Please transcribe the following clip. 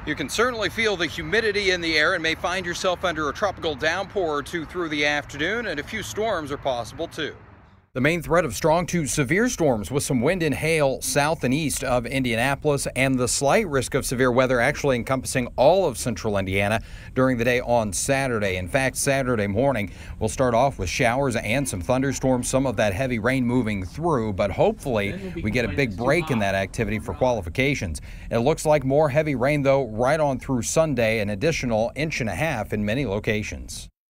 You can certainly feel the humidity in the air and may find yourself under a tropical downpour or two through the afternoon, and a few storms are possible too. The main threat of strong to severe storms with some wind and hail south and east of Indianapolis, and the slight risk of severe weather actually encompassing all of central Indiana during the day on Saturday. In fact, Saturday morning we'll start off with showers and some thunderstorms, some of that heavy rain moving through, but hopefully we get a big break in that activity for qualifications. It looks like more heavy rain though right on through Sunday, an additional 1.5 inches in many locations.